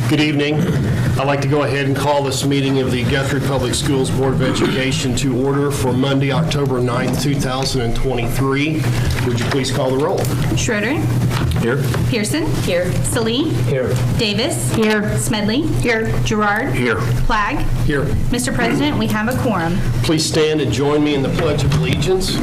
Good evening. I'd like to go ahead and call this meeting of the Guthrie Public Schools Board of Education to order for Monday, October 9th, 2023. Would you please call the roll? Schroeder. Here. Pearson. Here. Salee. Here. Davis. Here. Smedley. Here. Gerard. Here. Flagg. Here. Mr. President, we have a quorum. Please stand and join me in the Pledge of Allegiance.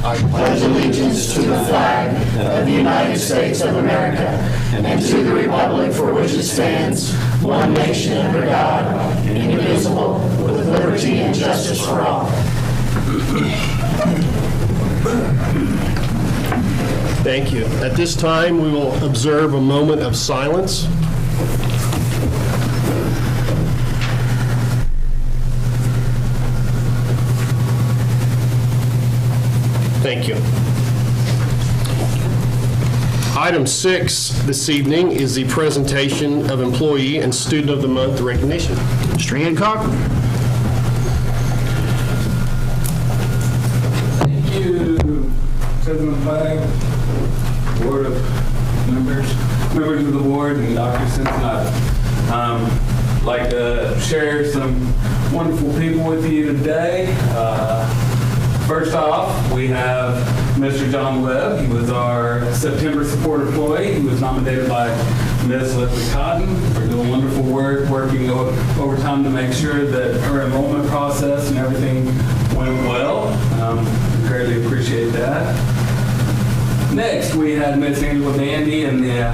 I pledge allegiance to the flag of the United States of America and to the republic for which it stands, one nation under God, indivisible, with liberty and justice for all. Thank you. At this time, we will observe a moment of silence. Thank you. Item 6 this evening is the presentation of Employee and Student of the Month recognition. Mr. Hancock. Thank you, President Flagg, Board of members of the board, and Dr. Simpson. I'd like to share some wonderful people with you today. First off, we have Mr. John Webb. He was our September support employee. He was nominated by Ms. Leslie Cotton for doing wonderful work, working overtime to make sure that her enrollment process and everything went well. We greatly appreciate that. Next, we had Ms. Angela Bandy, and the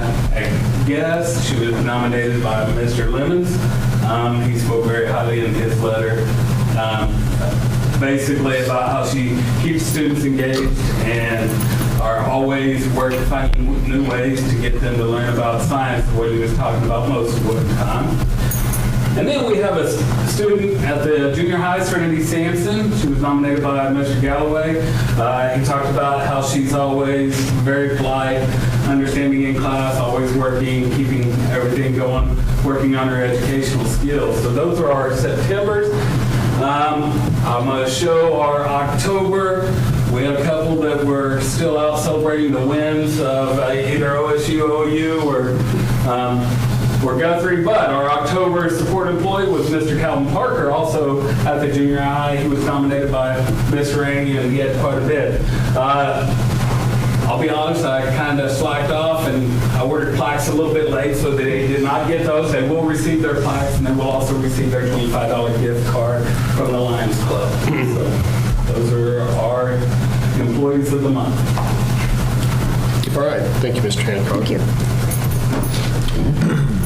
guest, she was nominated by Mr. Lemons. He spoke very highly in his letter. Basically about how she keeps students engaged and are always finding new ways to get them to learn about science, what he was talking about most of the time. And then we have a student at the junior high, Serenity Sampson. She was nominated by Mr. Galloway. He talked about how she's always very polite, understanding in class, always working, keeping everything going, working on her educational skills. So those are our Septembers. I'm going to show our October. We have a couple that were still out celebrating the wins of either OSU, OU, or Guthrie. But our October support employee was Mr. Calvin Parker, also at the junior high. He was nominated by Miss Rainey, and he had quite a bit. I'll be honest, I kind of slacked off, and I ordered plaques a little bit late, so they did not get those. They will receive their plaques, and they will also receive their $25 gift card from the Lions Club. So those are our employees of the month. All right. Thank you, Mr. Hancock. Thank you.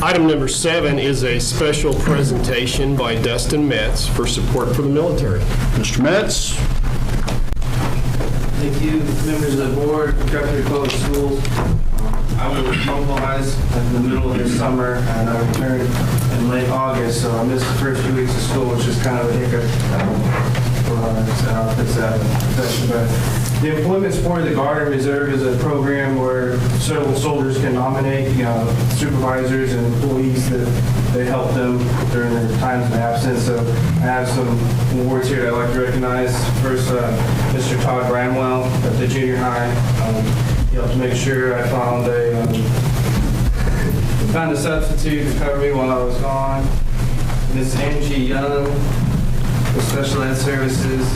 Item number 7 is a special presentation by Dustin Metz for support for the military. Mr. Metz. Thank you, members of the board, Guthrie Public Schools. I was mobilized in the middle of the summer, and I returned in late August, so I missed the first few weeks of school, which is kind of a hiccup. But the Employment Support of the Guard and Reserve is a program where several soldiers can nominate supervisors and employees that they help them during their times of absence. So I have some awards here that I'd like to recognize. First, Mr. Todd Bramwell at the junior high. He helped make sure I found a substitute to cover me while I was gone. Ms. Angie Young with Special Ed Services.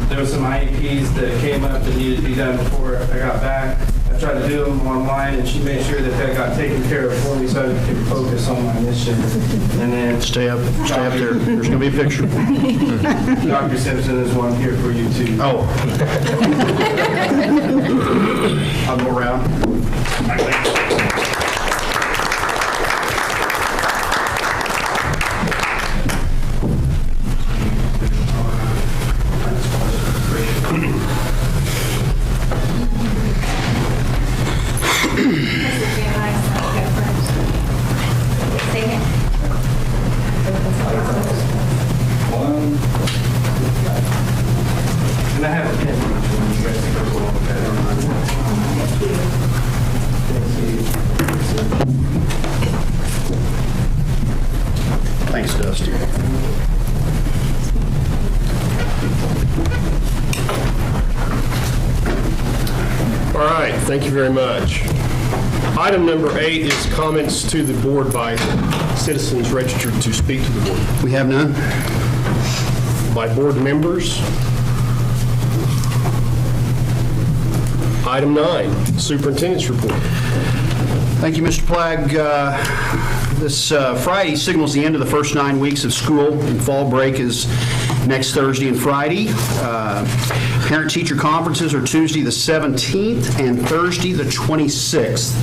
There were some IEPs that came up that needed to be done before I got back. I tried to do them online, and she made sure that got taken care of for me so I could focus on my mission. And then Stay up there. There's going to be a picture. Dr. Simpson is one here for you too. Oh. I'll go around. And I have a pen. You guys can go along with that. Thanks, Dusty. All right, thank you very much. Item number 8 is comments to the board by citizens registered to speak to the board. We have none? By board members. Item 9, superintendent's report. Thank you, Mr. Plagg. This Friday signals the end of the first 9 weeks of school, and fall break is next Thursday and Friday. Parent-teacher conferences are Tuesday the 17th and Thursday the 26th.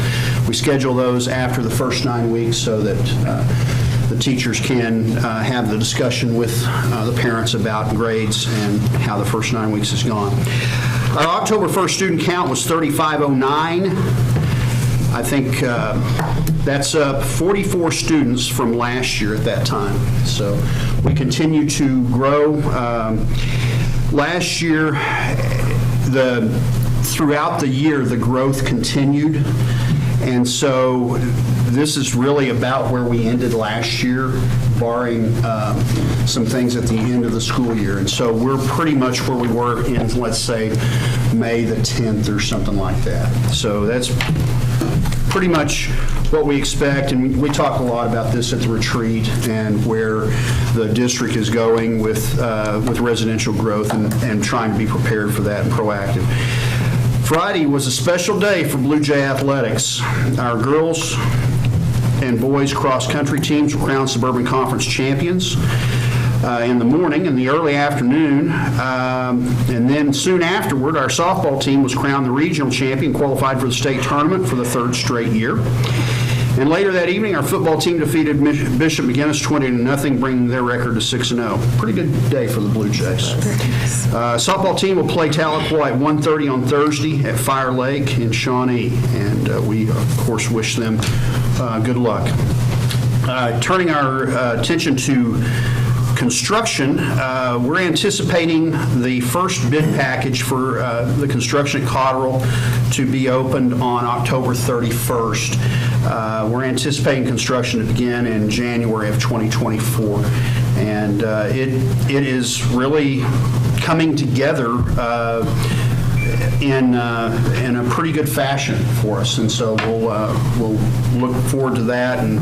We schedule those after the first 9 weeks so that the teachers can have the discussion with the parents about grades and how the first 9 weeks has gone. Our October 1st student count was 3,509. I think that's up 44 students from last year at that time. So we continue to grow. Last year, throughout the year, the growth continued. And so this is really about where we ended last year, barring some things at the end of the school year. And so we're pretty much where we were in, let's say, May the 10th or something like that. So that's pretty much what we expect, and we talk a lot about this at the retreat and where the district is going with residential growth and trying to be prepared for that and proactive. Friday was a special day for Blue Jay athletics. Our girls and boys cross-country teams were crowned Suburban Conference champions in the morning and the early afternoon. And then soon afterward, our softball team was crowned the regional champion, qualified for the state tournament for the 3rd straight year. And later that evening, our football team defeated Bishop McGinnis 20-0, bringing their record to 6-0. Pretty good day for the Blue Jays. Softball team will play Tahlequah at 1:30 on Thursday at Fire Lake in Shawnee, and we, of course, wish them good luck. Turning our attention to construction, we're anticipating the first bid package for the construction at Cotterell to be opened on October 31st. We're anticipating construction to begin in January of 2024. And it is really coming together in a pretty good fashion for us. And so we'll look forward to that and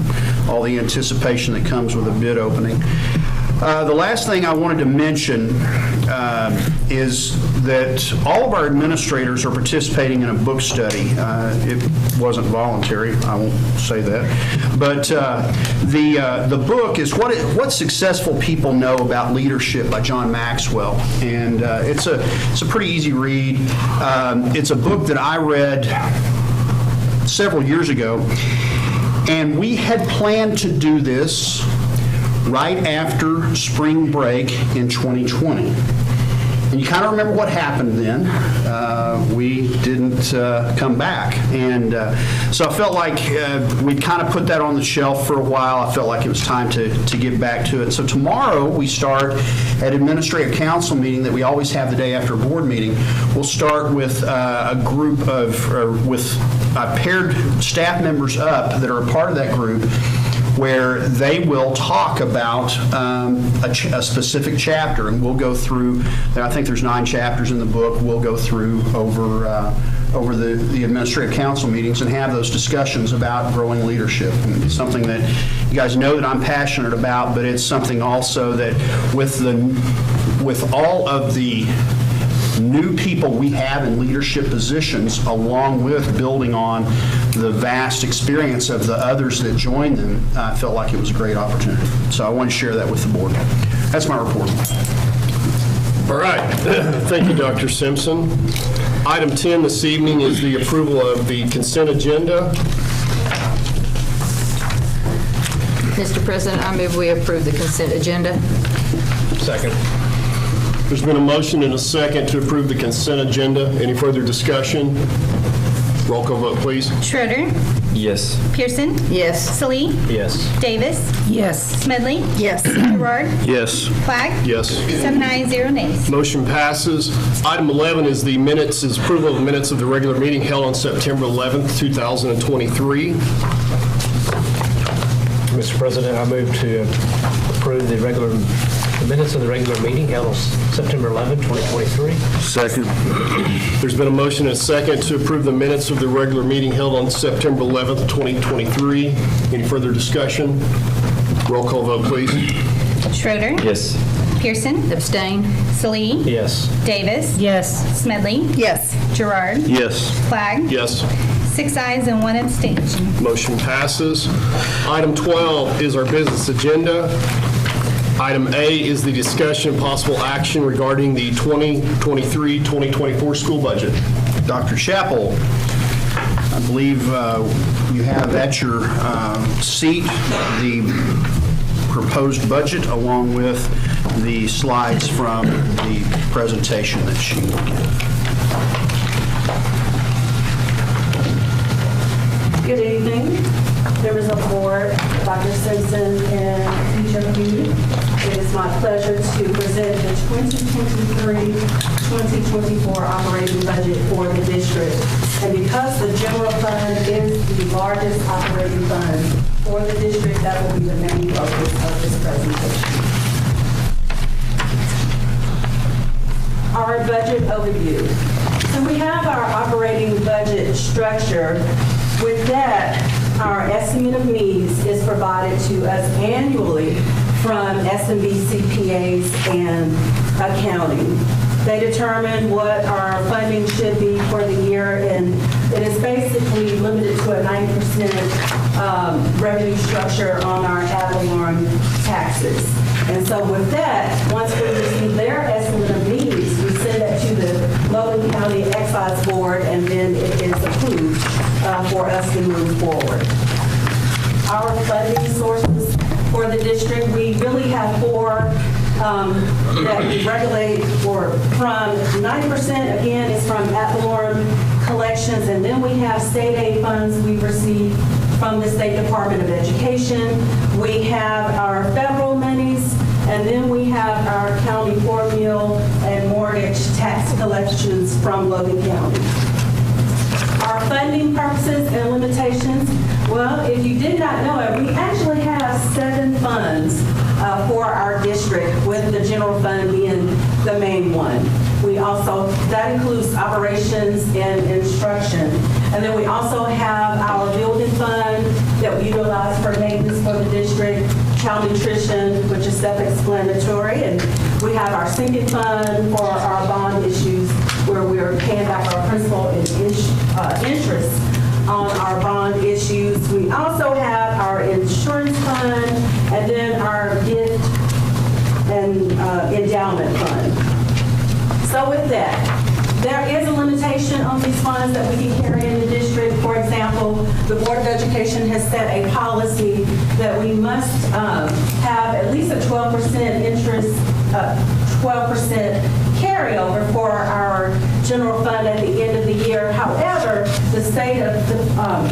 all the anticipation that comes with a bid opening. The last thing I wanted to mention is that all of our administrators are participating in a book study. It wasn't voluntary, I won't say that. But the book is What Successful People Know About Leadership by John Maxwell. And it's a pretty easy read. It's a book that I read several years ago. And we had planned to do this right after spring break in 2020. And you kind of remember what happened then. We didn't come back. And so I felt like we'd kind of put that on the shelf for a while. I felt like it was time to get back to it. So tomorrow we start at administrative council meeting that we always have the day after a board meeting. We'll start with a group with paired staff members up that are a part of that group, where they will talk about a specific chapter, and we'll go through, I think there's 9 chapters in the book, we'll go through over the administrative council meetings and have those discussions about growing leadership. And it's something that you guys know that I'm passionate about, but it's something also that with all of the new people we have in leadership positions, along with building on the vast experience of the others that joined them, I felt like it was a great opportunity. So I want to share that with the board. That's my report. All right. Thank you, Dr. Simpson. Item 10 this evening is the approval of the consent agenda. Mr. President, I move we approve the consent agenda. Second. There's been a motion and a second to approve the consent agenda. Any further discussion? Roll call vote, please. Schroeder, Yes. Pearson, Yes. Salee, Yes. Davis, Yes. Smedley, Yes. Gerard, Yes. Flagg. Yes. 7 ayes, 0 nays. Motion passes. Item 11 is approval of the minutes of the regular meeting held on September 11th, 2023. Mr. President, I move to approve the regular the minutes of the regular meeting held on September 11, 2023. Second. There's been a motion and a second to approve the minutes of the regular meeting held on September 11th, 2023. Any further discussion? Roll call vote, please. Schroeder. Yes. Pearson. Abstain? Salee. Yes. Davis. Yes. Smedley. Yes. Gerard. Yes. Flagg. Yes. 6 ayes and 1 abstention. Motion passes. Item 12 is our business agenda. Item A is the discussion and possible action regarding the 2023-2024 school budget. Dr. Chappell, I believe you have at your seat the proposed budget along with the slides from the presentation that she will give. Good evening, members of the board, Dr. Simpson, and each of you. It is my pleasure to present the 2023-2024 operating budget for the district. And because the general fund is the largest operating fund for the district, that will be the main focus of this presentation. Our budget overview. So we have our operating budget structure. With that, our estimate of needs is provided to us annually from SMB CPAs and accounting. They determine what our funding should be for the year, and it is basically limited to a 9% revenue structure on our ad valorem taxes. And so with that, once we receive their estimate of needs, we send that to the Logan County Excise Board, and then it is approved for us to move forward. Our funding sources for the district, we really have 4 that we regulate for from 90%, again, is from ad valorem collections, and then we have state aid funds we receive from the State Department of Education. We have our federal monies, and then we have our county formula and mortgage tax collections from Logan County. Our funding purposes and limitations, well, if you did not know it, we actually have 7 funds for our district, with the general fund being the main one. We also, that includes operations and instruction. And then we also have our building fund that we utilize for maintenance for the district, child nutrition, which is self-explanatory, and we have our sinking fund for our bond issues, where we are paying back our principal and interest on our bond issues. We also have our insurance fund, and then our gift and endowment fund. So with that, there is a limitation on these funds that we can carry in the district. For example, the Board of Education has set a policy that we must have at least a 12% interest, 12% carryover for our general fund at the end of the year. However, the state of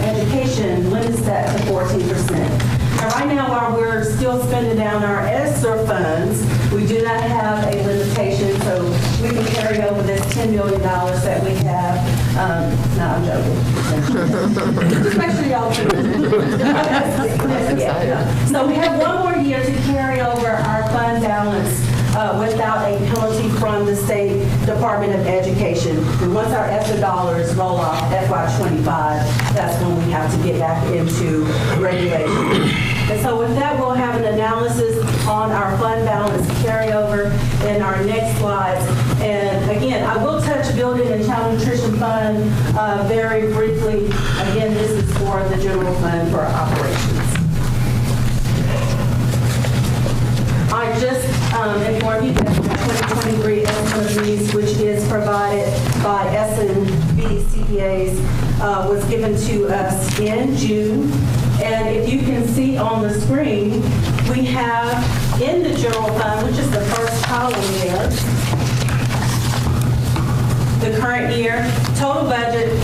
education limits that to 14%. Now, right now, while we're still spending down our ESSER funds, we do not have a limitation, so we can carry over this $10 million that we have. No, I'm joking. Just make sure y'all do it. So we have 1 more year to carry over our fund balance without a penalty from the State Department of Education. And once our ESSER dollars roll off FY25, that's when we have to get back into regulation. And so with that, we'll have an analysis on our fund balance carryover in our next slides. And again, I will touch building and child nutrition fund very briefly. Again, this is for the general fund for operations. I just informed you that the 2023 estimate of needs, which is provided by S&B CPAs, was given to us in June. And if you can see on the screen, we have in the general fund, which is the first column there, the current year, total budget,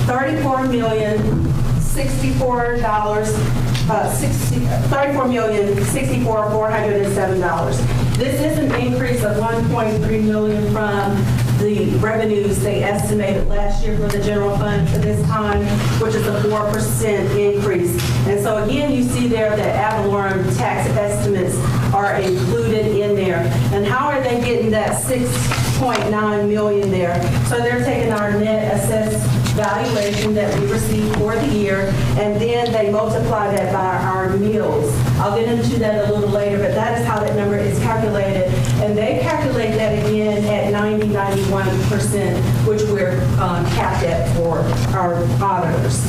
$34,064,407. This is an increase of $1.3 million from the revenues they estimated last year for the general fund for this time, which is a 4% increase. And so again, you see there that ad valorem tax estimates are included in there. that 6.9 million there. So they're taking our net assessed valuation that we received for the year, and then they multiply that by our meals. I'll get into that a little later, but that is how that number is calculated. And they calculate that again at 91%, which we're capped at for our auditors.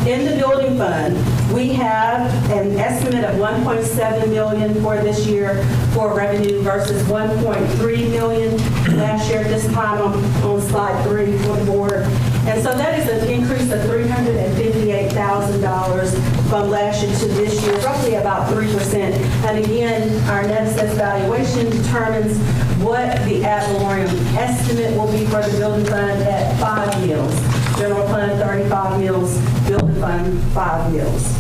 In the building fund, we have an estimate of $1.7 million for this year for revenue versus $1.3 million last year at this time on slide 3 for the board. And so that is an increase of $358,000 from last year to this year, roughly about 3%. And again, our net assessed valuation determines what the ad valorem estimate will be for the building fund at 5 meals. General fund, 35 meals, building fund, 5 meals.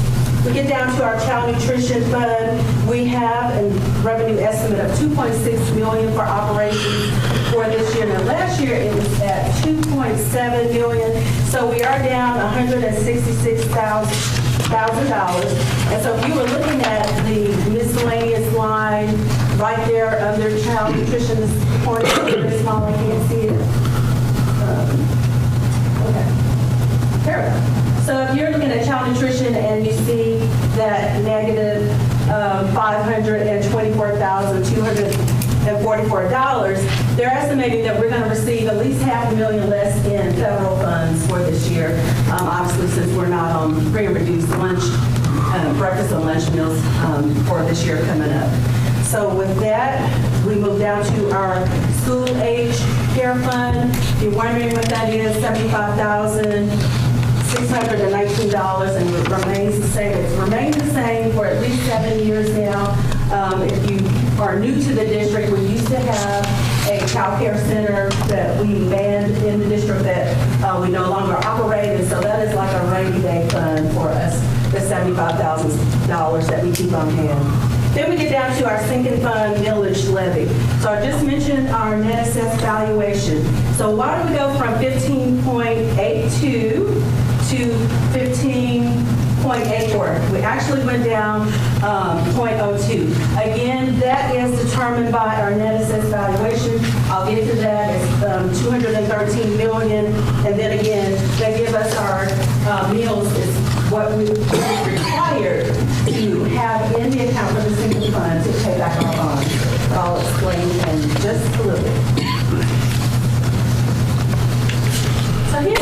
We get down to our child nutrition fund. We have a revenue estimate of $2.6 million for operations for this year. Now, last year it was at $2.7 million, so we are down $166,000. And so if you were looking at the miscellaneous line right there under child nutrition, this corner is very small, I can't see it. Okay, there we go. So if you're looking at child nutrition and you see that negative $524,244, they're estimating that we're going to receive at least $500,000 less in federal funds for this year. Obviously, since we're not on free and reduced lunch, breakfast and lunch meals for this year coming up. So with that, we move down to our school age care fund. If you're wondering what that is, $75,619, and it remains the same. It's remained the same for at least 7 years now. If you are new to the district, we used to have a child care center that we manned in the district that we no longer operate, and so that is like a rainy day fund for us, the $75,000 that we keep on hand. Then we get down to our sinking fund millage levy. So I just mentioned our net assessed valuation. So why do we go from 15.82 to 15.84? We actually went down 0.02. Again, that is determined by our net assessed valuation. I'll get to that. It's $213 million. And then again, they give us our meals is what we required to have in the account for the sinking fund to pay back our bonds. I'll explain in just a little bit. So here's a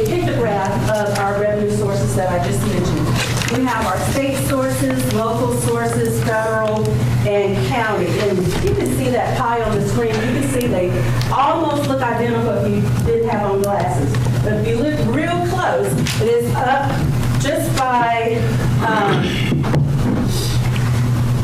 pictograph of our revenue sources that I just mentioned. We have our state sources, local sources, federal, and county. And you can see that pie on the screen. You can see they almost look identical if you didn't have on glasses. But if you look real close, it is up just by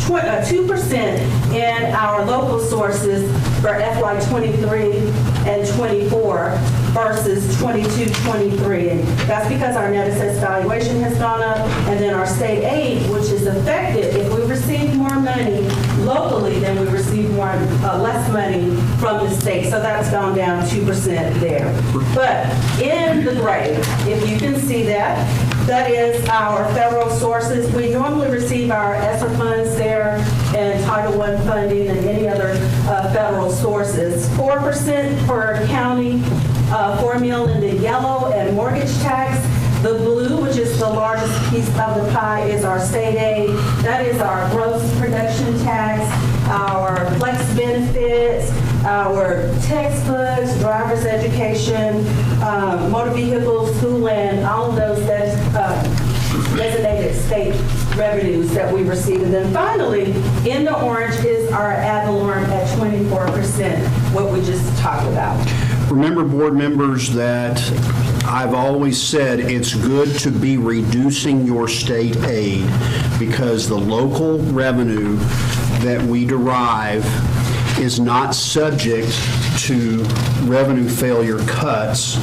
2% in our local sources for FY 23 and 24 versus 22-23. And that's because our net assessed valuation has gone up, and then our state aid, which is effective. If we receive more money locally, then we receive less money from the state. So that's gone down 2% there. But in the gray, if you can see that, that is our federal sources. We normally receive our ESSER funds there and Title I funding and any other federal sources. 4% for county, $4 million in the yellow, and mortgage tax. The blue, which is the largest piece of the pie, is our state aid. That is our gross production tax, our flex benefits, our textbooks, driver's education, motor vehicles, school land, all of those designated state revenues that we receive. And then finally, in the orange is our ad valorem at 24%, what we just talked about. Remember, board members, that I've always said it's good to be reducing your state aid because the local revenue that we derive is not subject to revenue failure cuts.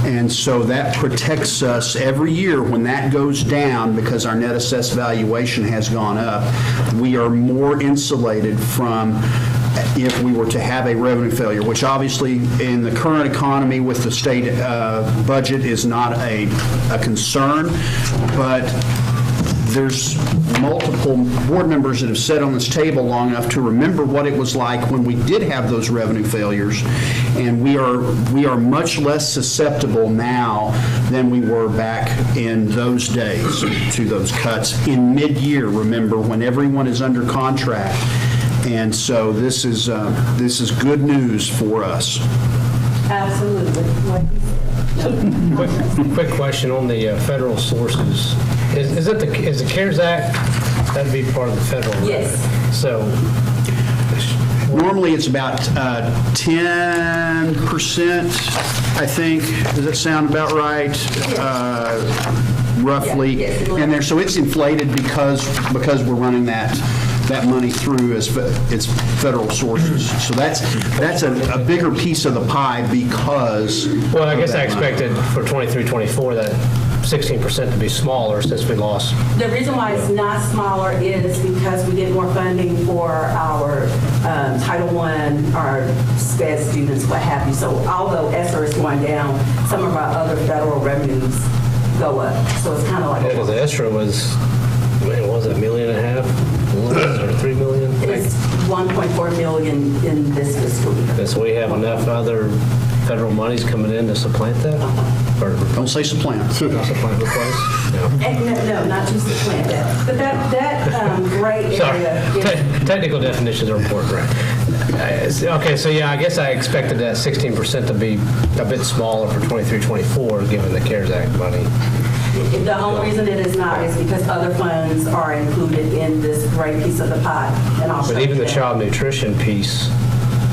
And so that protects us every year when that goes down because our net assessed valuation has gone up. We are more insulated from if we were to have a revenue failure, which obviously in the current economy with the state budget is not a concern, but there's multiple board members that have sat on this table long enough to remember what it was like when we did have those revenue failures, and we are much less susceptible now than we were back in those days to those cuts in mid-year, remember, when everyone is under contract. And so this is good news for us. Absolutely. Like you said. Quick question on the federal sources. Is the CARES Act, that'd be part of the federal, right? Yes. So, Normally, it's about 10%, I think. Does that sound about right? Roughly. Yeah, yes. And there, so it's inflated because we're running that money through as its federal sources. So that's a bigger piece of the pie because. well, I guess of I that money. expected for 23-24 that 16% to be smaller since we lost. The reason why it's not smaller is because we get more funding for our Title I, our SPED students, what have you. So although ESSER is going down, some of our other federal revenues go up. So it's kind of like. Because the ESSER was, man, what was it, $1.5 million? Or $3 million? It's 1.4 million in this fiscal year. So we have enough other federal monies coming in to supplant that? Or Don't say supplant. supplant replace? No. And no, not just the plant. But that gray Sorry. area is. Technical definitions are important, right? Okay, so yeah, I guess I expected that 16% to be a bit smaller for 23-24, given the CARES Act money. The only reason it is not is because other funds are included in this gray piece of the pie. And I'll show But you even the that. child nutrition piece,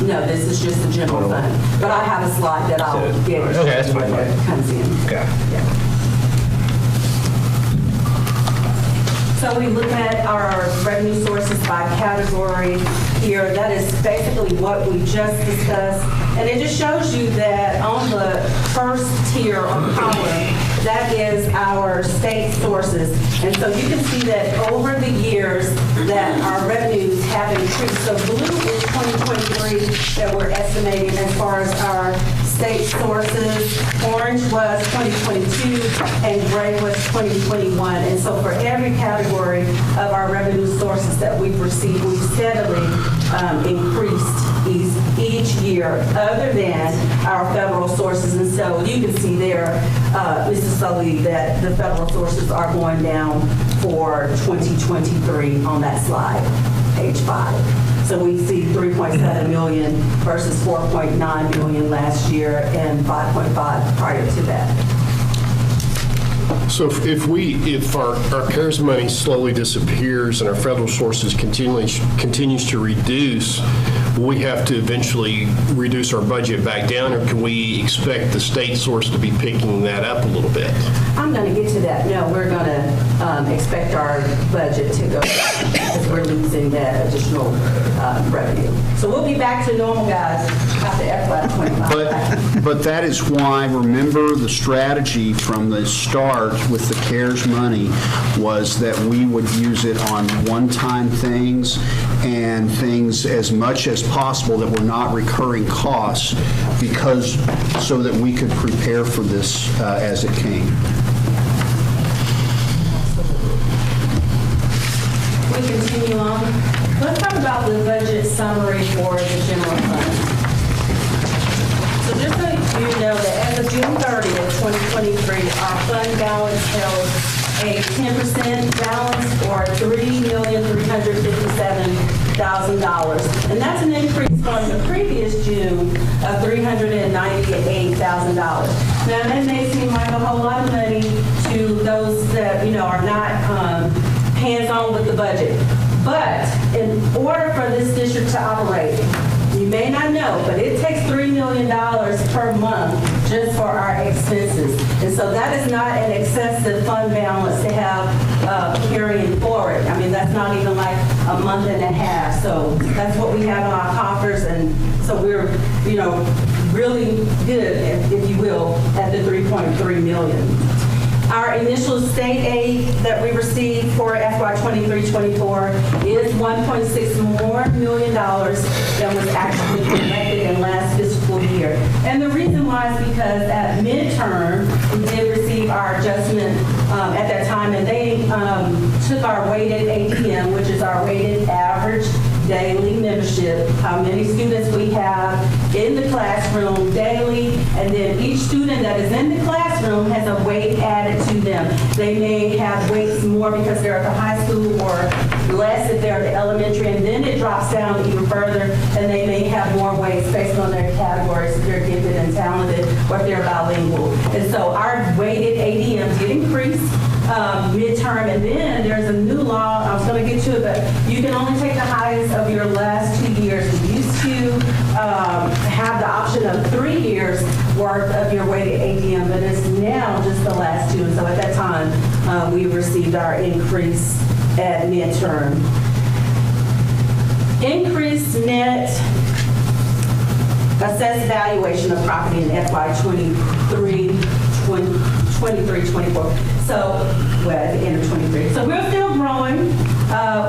No, this is just the general fund. But I have a slide that I'll get. Okay, that's fine. where that comes in. okay. Yeah. So we look at our revenue sources by category here. That is basically what we just discussed. And it just shows you that on the first tier or column, that is our state sources. And so you can see that over the years that our revenues have increased. So blue is 2023 that we're estimating as far as our state sources. Orange was 2022 and gray was 2021. And so for every category of our revenue sources that we've received, we've steadily increased each year other than our federal sources. And so you can see there, Mrs. Sully, that the federal sources are going down for 2023 on that slide, page 5. So we see 3.7 million versus 4.9 million last year and 5.5 prior to that. So if our CARES money slowly disappears and our federal sources continues to reduce, will we have to eventually reduce our budget back down, or can we expect the state source to be picking that up a little bit? I'm going to get to that. No, we're going to expect our budget to go down because we're losing that additional revenue. So we'll be back to normal, guys, after FY25. But that is why, remember, the strategy from the start with the CARES money was that we would use it on one-time things and things as much as possible that were not recurring costs, because so that we could prepare for this as it came. We continue on. Let's talk about the budget summary for the general fund. So just so you know that as of June 30th, 2023, our fund balance held a 10% balance or $3,357,000. And that's an increase from the previous June of $398,000. Now that may seem like a whole lot of money to those that, are not hands-on with the budget. But in order for this district to operate, you may not know, but it takes $3 million per month just for our expenses. And so that is not an excessive fund balance to have carrying forward. I mean, that's not even like a month and a half. So that's what we have in our coffers. And so we're, really good, if you will, at the 3.3 million. Our initial state aid that we received for FY 23-24 is $1.6 million more than was actually collected in last fiscal year. And the reason why is because at midterm, we did receive our adjustment at that time, and they took our weighted ADM, which is our weighted average daily membership, how many students we have in the classroom daily, and then each student that is in the classroom has a weight added to them. They may have weights more because they're at the high school or less if they're at the elementary, and then it drops down even further, and they may have more weights based on their categories if they're gifted and talented or if they're bilingual. And so our weighted ADM did increase midterm, and then there's a new law, I was going to get to it, but you can only take the highest of your last 2 years. We used to have the option of 3 years worth of your weighted ADM, but it's now just the last 2. And so at that time, we received our increase at midterm. Increased net assessed valuation of property in FY 23-24. So, well, at the end of 23. So we're still growing,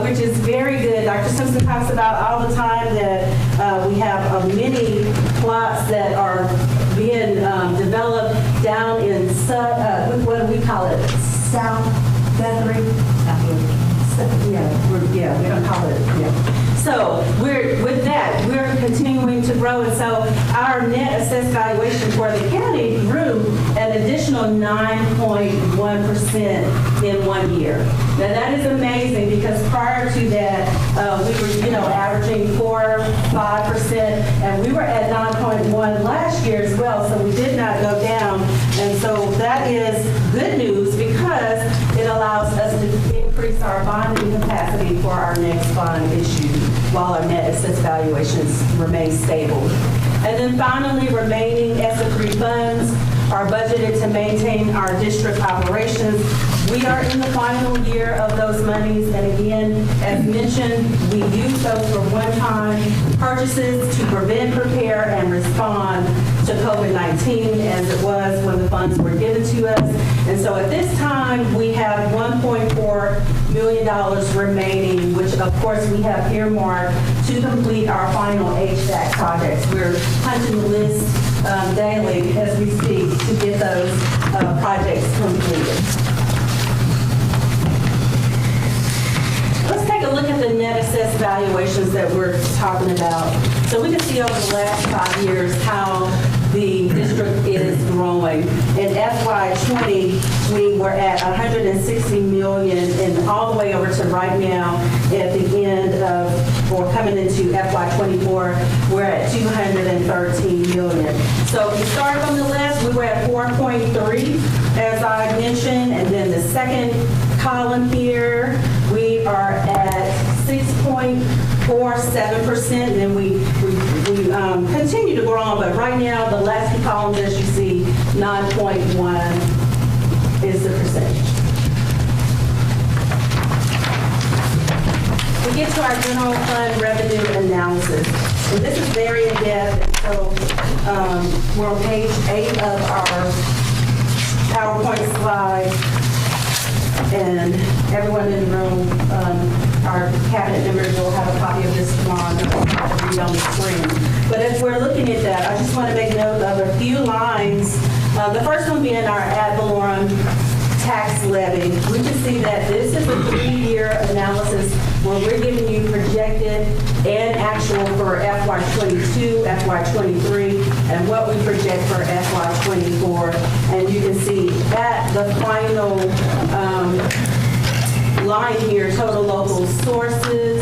which is very good. Dr. Simpson talks about all the time that we have many plots that are being developed down in, what do we call it? South Guthrie? Yeah, we don't call it, yeah. So with that, we're continuing to grow, and so our net assessed valuation for the county grew an additional 9.1% in 1 year. Now that is amazing because prior to that, we were, averaging 4-5%, and we were at 9.1 last year as well. So we did not go down, and so that is good news because it allows us to increase our bonding capacity for our next bond issue, while our net assessed valuations remain stable. And then finally, remaining ESSA-3 funds are budgeted to maintain our district operations. We are in the final year of those monies, and again, as mentioned, we use those for one-time purchases to prevent, prepare, and respond to COVID-19 as it was when the funds were given to us. And so at this time, we have $1.4 million remaining, which of course we have earmarked to complete our final HVAC projects. We're punching the list daily as we speak to get those projects completed. Let's take a look at the net assessed valuations that we're talking about. So we can see over the last 5 years how the district is growing. In FY20, we were at $160 million, and all the way over to right now at the end of, or coming into FY24, we're at $213 million. So if you start on the left, we were at 4.3, as I mentioned, and then the second column here, we are at 6.47%, and then we continue to grow on, but right now, the last two columns, as you see, 9.1 is the percentage. We get to our general fund revenue analysis, and this is very in-depth, so we're on page 8 of our PowerPoint slide. And everyone in the room, our cabinet members will have a copy of this tomorrow and I'll read on the screen. But as we're looking at that, I just want to make note of a few lines. The first one being our ad valorem tax levy. We can see that this is a 3-year analysis where we're giving you projected and actual for FY22, FY23, and what we project for FY24. And you can see that the final line here, total local sources,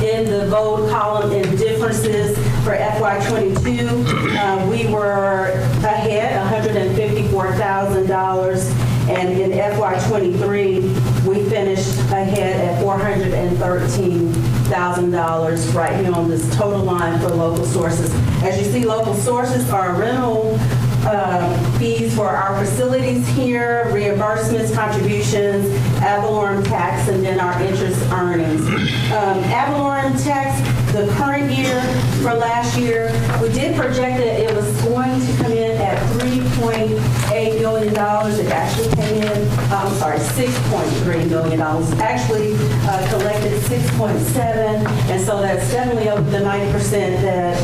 in the bold column in differences for FY22, we were ahead $154,000, and in FY23, we finished ahead at $413,000 right here on this total line for local sources. As you see, local sources are rental fees for our facilities here, reimbursements, contributions, ad valorem tax, and then our interest earnings. Ad valorem tax, the current year for last year, we did project that it was going to come in at $3.8 million. It actually came in, $6.3 million. Actually collected 6.7, and so that's definitely over the 90% that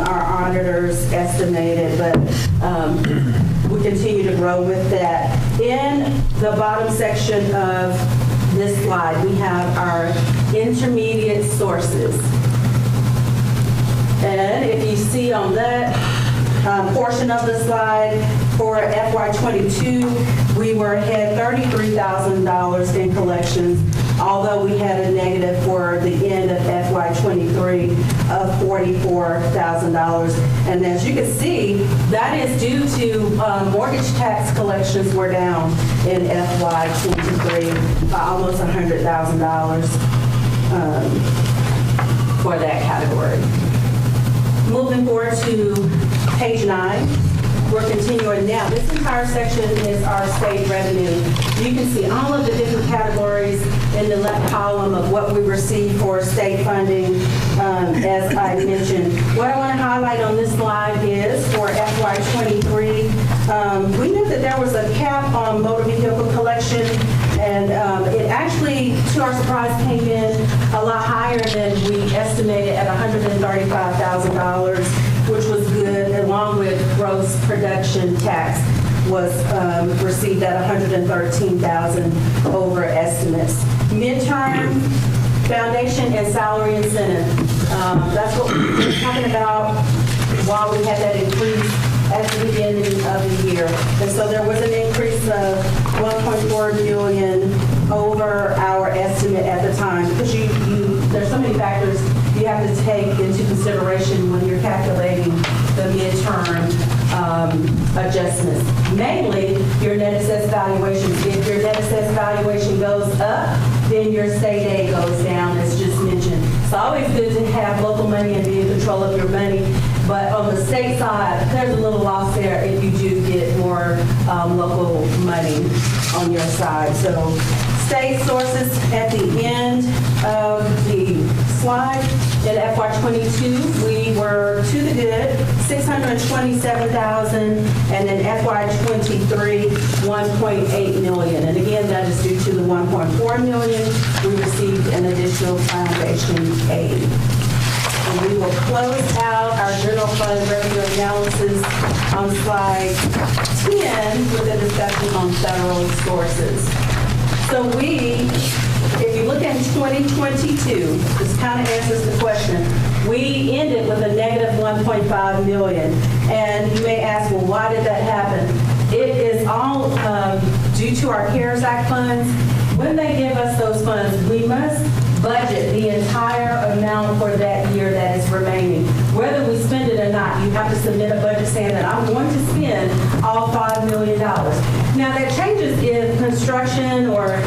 our auditors estimated, but we continue to grow with that. In the bottom section of slide, we have our intermediate sources. And if you see on that portion of the slide, for FY22, we had $33,000 in collections, although we had a negative for the end of FY23 of $44,000. And as you can see, that is due to mortgage tax collections were down in FY23 by almost $100,000 for that category. Moving forward to page 9. We're continuing now. This entire section is our state revenue. You can see all of the different categories in the left column of what we receive for state funding, as I mentioned. What I want to highlight on this slide is for FY23, we knew that there was a cap on motor vehicle collection, and it actually, to our surprise, came in a lot higher than we estimated at $135,000, which was good, along with gross production tax was received at $113,000 over estimates. Midterm foundation and salary incentive. That's what we were talking about while we had that increase at the beginning of the year. And so there was an increase of $1.4 million over our estimate at the time, because there's so many factors you have to take into consideration when you're calculating the midterm adjustments. Mainly, your net assessed valuation. If your net assessed valuation goes up, then your state aid goes down, as just mentioned. It's always good to have local money and be in control of your money, but on the state side, there's a little loss there if you do get more local money on your side. So state sources at the end of the slide. In FY22, we were to the good, $627,000, and in FY23, $1.8 million. And again, that is due to the $1.4 million we received an additional foundation aid. And we will close out our general fund revenue analysis on slide 10 with a discussion on federal sources. So if you look at 2022, this kind of answers the question. We ended with a negative $1.5 million. And you may ask, well, why did that happen? It is all due to our CARES Act funds. When they give us those funds, we must budget the entire amount for that year that is remaining. Whether we spend it or not, you have to submit a budget saying that I'm going to spend all $5 million. Now that changes if construction or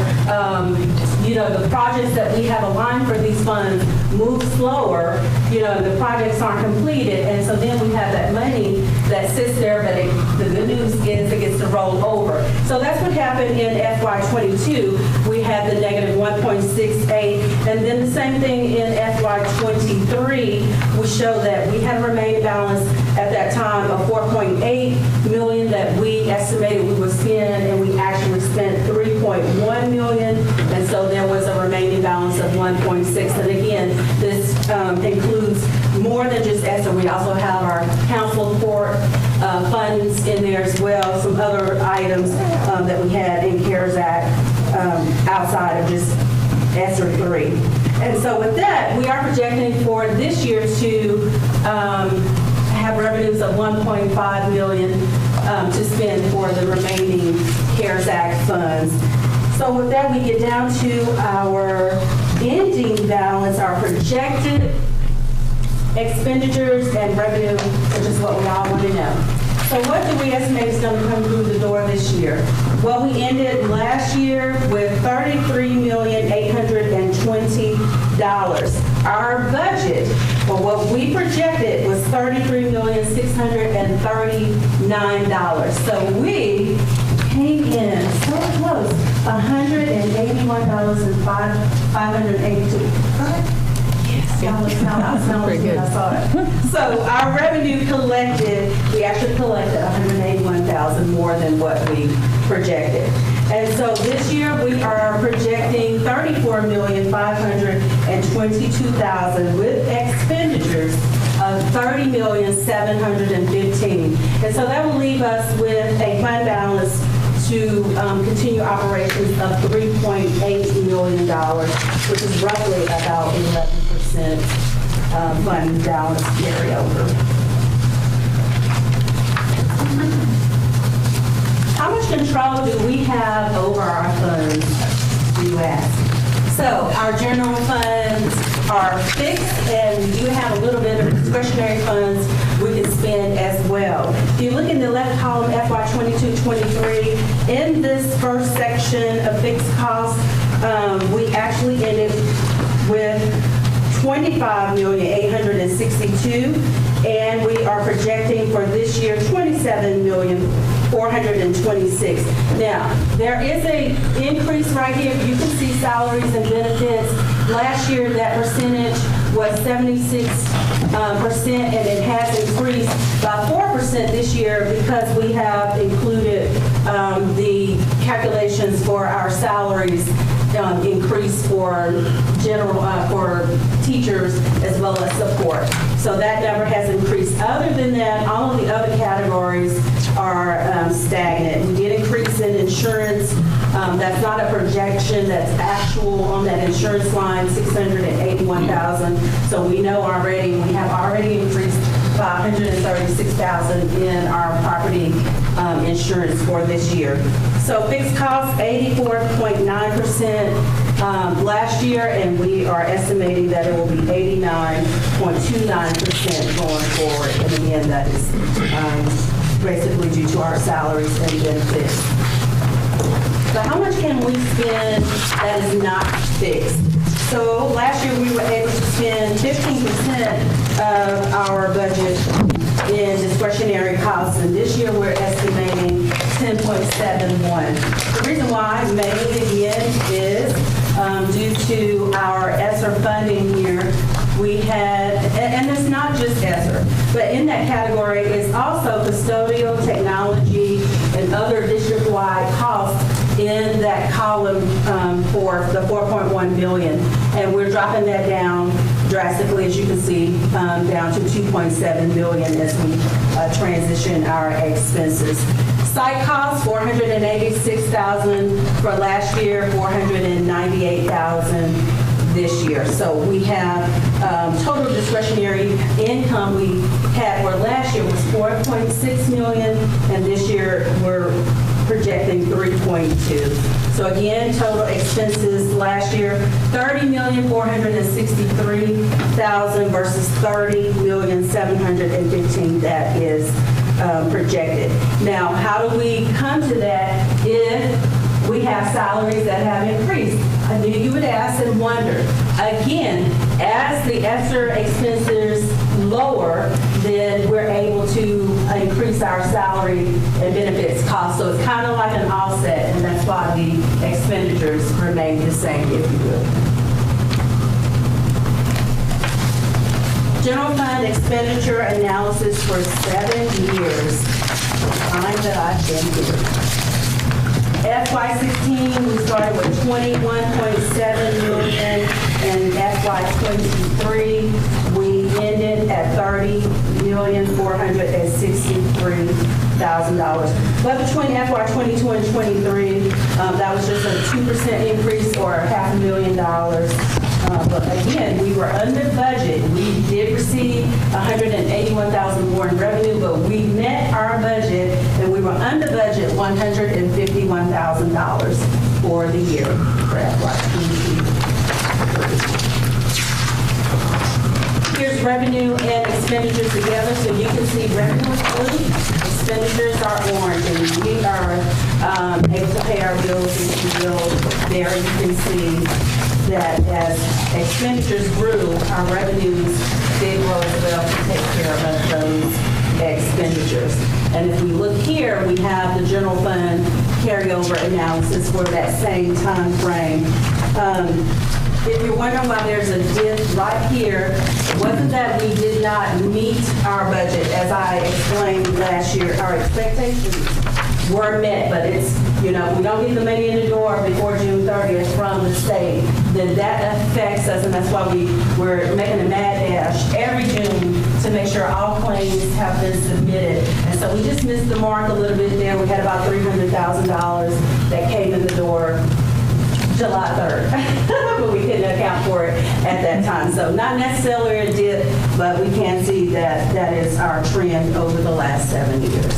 the projects that we have aligned for these funds move slower, the projects aren't completed, and so then we have that money that sits there, but the good news is it gets to roll over. So that's what happened in FY22. We had the negative 1.68, and then the same thing in FY23. We show that we had a remaining balance at that time of $4.8 million that we estimated we would spend, and we actually spent $3.1 million, and so there was a remaining balance of 1.6. And again, this includes more than just ESSER. We also have our council court funds in there as well, some other items that we had in CARES Act outside of just ESSER 3. And so with that, we are projecting for this year to have revenues of $1.5 million to spend for the remaining CARES Act funds. So with that, we get down to our ending balance, our projected expenditures and revenue, which is what we all want to know. So what do we estimate is going to come through the door this year? Well, we ended last year with $33,820. Our budget, or what we projected, was $33,639. So we came in so close, $181,582. Pretty good. I saw it. So our revenue collected, we actually collected $181,000 more than what we projected. And so this year we are projecting $34,522,000 with expenditures of $30,715,000. And so that will leave us with a fund balance to continue operations of $3.8 million. which is roughly about 11% fund balance carryover. How much control do we have over our funds, do you ask? So our general funds are fixed, and we do have a little bit of discretionary funds we can spend as well. If you look in the left column, FY 22-23, in this first section of fixed costs, we actually ended with $25,862,000, and we are projecting for this year $27,426,000. Now, there is an increase right here. You can see salaries and benefits. Last year, that percentage was 76%, and it has increased by 4% this year because we have included the calculations for our salaries increase for general, for teachers as well as support. So that number has increased. Other than that, all of the other categories are stagnant. We did increase in insurance. That's not a projection, that's actual on that insurance line, $681,000. So we know already, we have already increased $536,000 in our property insurance for this year. So fixed costs, 84.9% last year, and we are estimating that it will be 89.29% going forward. And again, that is basically due to our salaries and benefits. So how much can we spend that is not fixed? So last year we were able to spend 15% of our budget in discretionary costs, and this year we're estimating 10.71. The reason why mainly again is due to our ESSER funding here. We had, and it's not just ESSER, but in that category is also custodial, technology, and other district-wide costs in that column for the $4.1 billion. And we're dropping that down drastically, as you can see, down to $2.7 billion as we transition our expenses. Site costs, $486,000 for last year, $498,000 this year. So we have total discretionary income we had for last year was $4.6 million, and this year we're projecting 3.2. So again, total expenses last year, $30,463,000 versus $30,715,000 that is projected. Now, how do we come to that if we have salaries that have increased? I knew you would ask and wonder. Again, as the ESSER expenses lower, then we're able to increase our salary and benefits costs. So it's kind of like an offset, and that's why the expenditures remain the same, if you will. General fund expenditure analysis for 7 years. Time that I've been here. FY16, we started with $21.7 million, and FY23, we ended at $30,463,000. But between FY22 and 23, that was just a 2% increase or $500,000. But again, we were under budget. We did receive $181,000 more in revenue, but we met our budget, and we were under budget $151,000 for the year for FY23. Here's revenue and expenditures together, so you can see revenue is blue, expenditures are orange, and we are able to pay our bills, if you will. There you can see that as expenditures grew, our revenues did grow as well to take care of those expenditures. And if we look here, we have the general fund carryover analysis for that same time frame. If you're wondering why there's a dip right here, it wasn't that we did not meet our budget. As I explained last year, our expectations were met, but it's, you know, if we don't get the money in the door before June 30th from the state, then that affects us, and that's why we're making a mad dash every June to make sure all claims have been submitted. And so we just missed the mark a little bit there. We had about $300,000 that came in the door July 3rd, but we couldn't account for it at that time. So not necessarily a dip, but we can see that that is our trend over the last 7 years.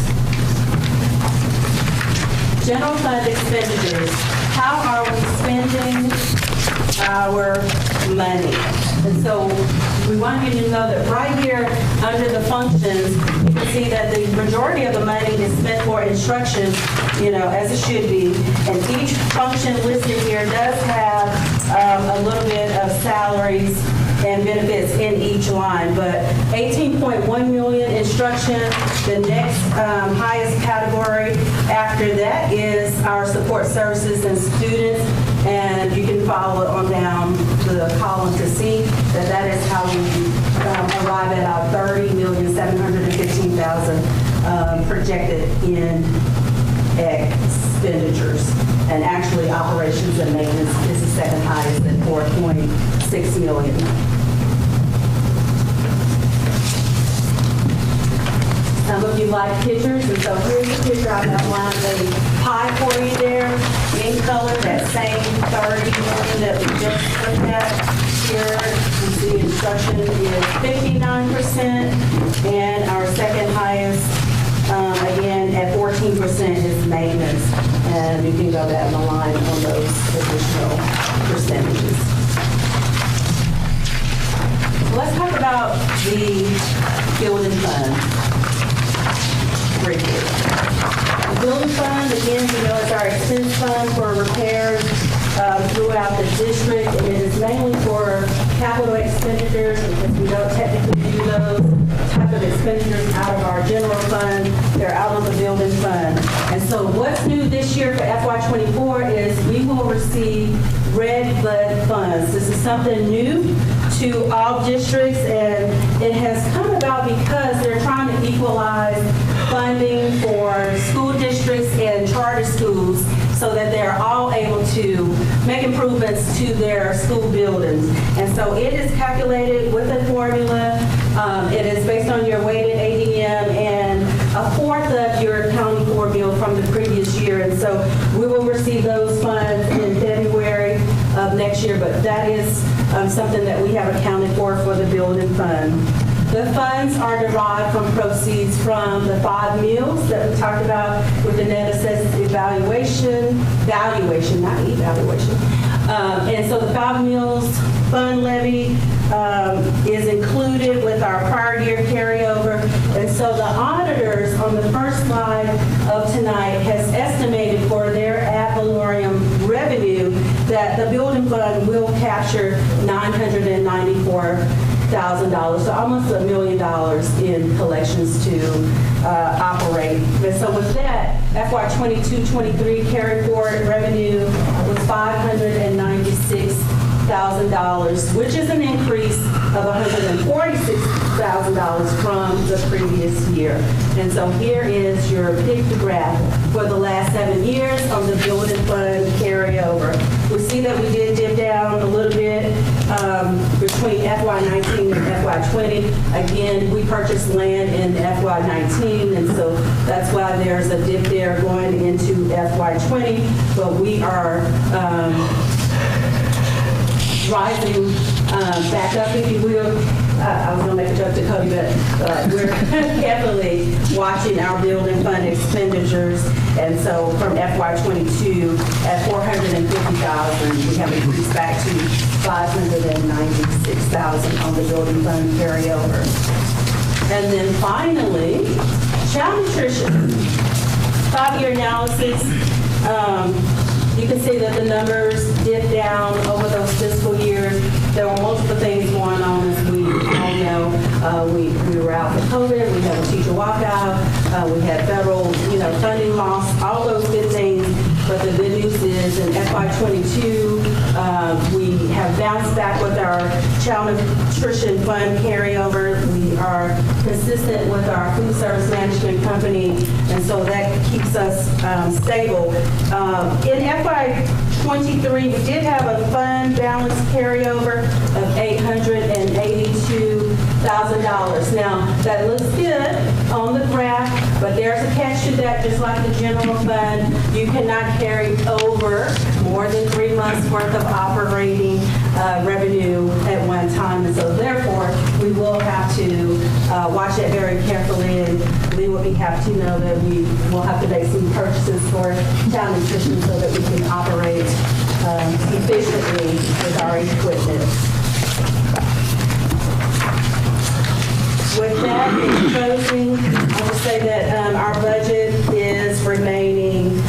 General fund expenditures. How are we spending our money? And so we want you to know that right here under the functions, you can see that the majority of the money is spent for instruction, as it should be. And each function listed here does have a little bit of salaries and benefits in each line, but 18.1 million instruction. The next highest category after that is our support services and students, and you can follow on down the column to see that that is how we arrive at our $30,715,000 projected in expenditures. And actually, operations and maintenance is the second highest at 4.6 million. Some of you like pictures, and so here's a picture. I've outlined a pie for you there in color, that same 30 million that we just looked at. Here, you see instruction is 59%, and our second highest, again, at 14% is maintenance. And you can go down the line on those additional percentages. So let's talk about the building fund. Briefly. The building fund, again, is our expense fund for repairs throughout the district, and it is mainly for capital expenditures because we don't technically do those type of expenditures out of our general fund. They're out of the building fund. And so what's new this year for FY24 is we will receive red blood funds. This is something new to all districts, and it has come about because they're trying to equalize funding for school districts and charter schools so that they're all able to make improvements to their school buildings. And so it is calculated with a formula. It is based on your weighted ADM and a fourth of your county core bill from the previous year. And so we will receive those funds in February of next year, but that is something that we have accounted for the building fund. The funds are derived from proceeds from the 5 meals that we talked about with the net assessed valuation, not evaluation. And so the 5 meals fund levy is included with our prior year carryover. And so the auditors on the first slide of tonight has estimated for their ad valorem revenue that the building fund will capture $994,000, so almost $1 million in collections to operate. And so with that, FY22-23 carry forward revenue was $596,000, which is an increase of $146,000 from the previous year. And so here is your pictograph for the last 7 years on the building fund carryover. We see that we did dip down a little bit between FY19 and FY20. Again, we purchased land in FY19, and so that's why there's a dip there going into FY20. But we are rising back up, if you will. I was going to make a joke to Cody, but we're carefully watching our building fund expenditures. And so from FY22 at $450,000, we have increased back to $596,000 on the building fund carryover. And then finally, child nutrition. 5-year analysis. You can see that the numbers dipped down over those fiscal years. There were multiple things going on, as we all know. We were out for COVID. We had a teacher walkout. We had federal, funding loss. All those good things. But the good news is in FY22, we have bounced back with our child nutrition fund carryover. We are consistent with our food service management company, and so that keeps us stable. In FY23, we did have a fund balance carryover of $882,000. Now, that looks good on the graph, but there's a catch to that. Just like the general fund, you cannot carry over more than 3 months' worth of operating revenue at one time. And so therefore, we will have to watch that very carefully, and we will be happy to know that we will have to make some purchases for child nutrition so that we can operate efficiently with our equipment. With that, in closing, I will say that our budget is remaining